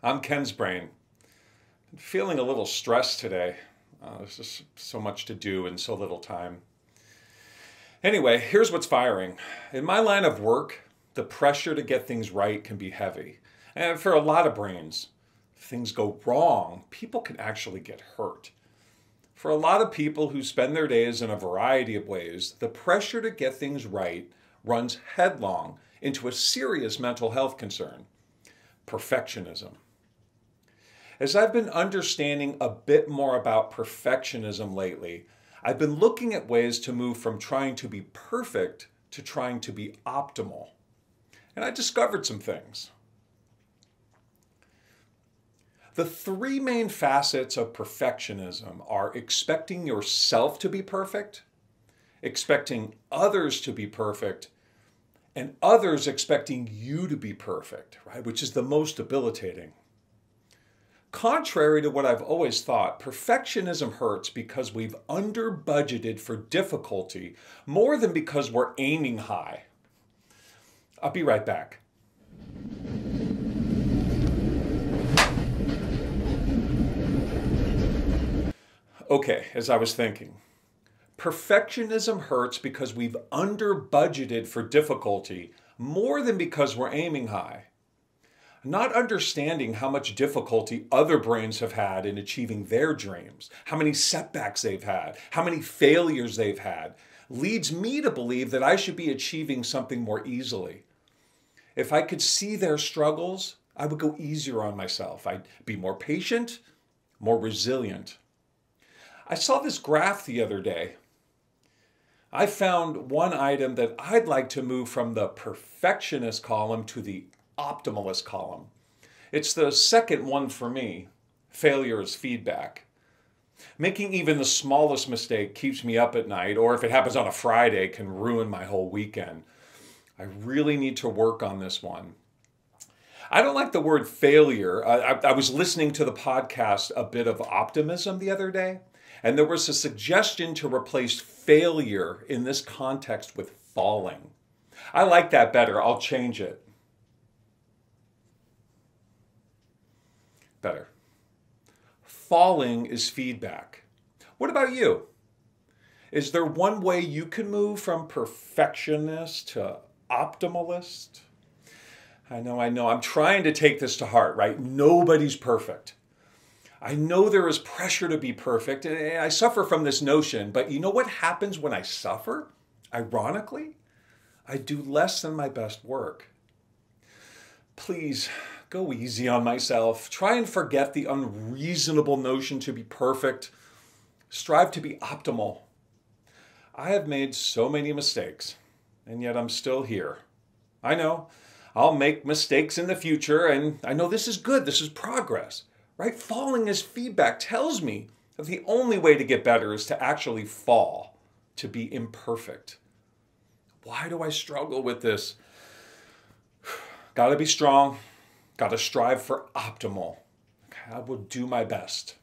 I'm Ken's brain. I'm feeling a little stressed today. There's just so much to do in so little time. Anyway, here's what's firing. In my line of work, the pressure to get things right can be heavy. And for a lot of brains, if things go wrong, people can actually get hurt. For a lot of people who spend their days in a variety of ways, the pressure to get things right runs headlong into a serious mental health concern: perfectionism. As I've been understanding a bit more about perfectionism lately, I've been looking at ways to move from trying to be perfect to trying to be optimal. And I discovered some things. The three main facets of perfectionism are expecting yourself to be perfect, expecting others to be perfect, and others expecting you to be perfect, right? Which is the most debilitating. Contrary to what I've always thought, perfectionism hurts because we've under-budgeted for difficulty more than because we're aiming high. I'll be right back. Okay, as I was thinking, perfectionism hurts because we've under-budgeted for difficulty more than because we're aiming high. Not understanding how much difficulty other brains have had in achieving their dreams, how many setbacks they've had, how many failures they've had, leads me to believe that I should be achieving something more easily. If I could see their struggles, I would go easier on myself. I'd be more patient, more resilient. I saw this graph the other day. I found one item that I'd like to move from the perfectionist column to the optimalist column. It's the second one for me. Failure is feedback. Making even the smallest mistake keeps me up at night, or if it happens on a Friday, can ruin my whole weekend. I really need to work on this one. I don't like the word failure. I was listening to the podcast A Bit of Optimism the other day, and there was a suggestion to replace failure in this context with falling. I like that better. I'll change it. Better. Falling is feedback. What about you? Is there one way you can move from perfectionist to optimalist? I know. I'm trying to take this to heart, right? Nobody's perfect. I know there is pressure to be perfect, and I suffer from this notion, but you know what happens when I suffer? Ironically, I do less than my best work. Please, go easy on myself. Try and forget the unreasonable notion to be perfect. Strive to be optimal. I have made so many mistakes, and yet I'm still here. I know I'll make mistakes in the future, and I know this is good. This is progress, right? Falling as feedback tells me that the only way to get better is to actually fall, to be imperfect. Why do I struggle with this? Got to be strong. Got to strive for optimal. I will do my best.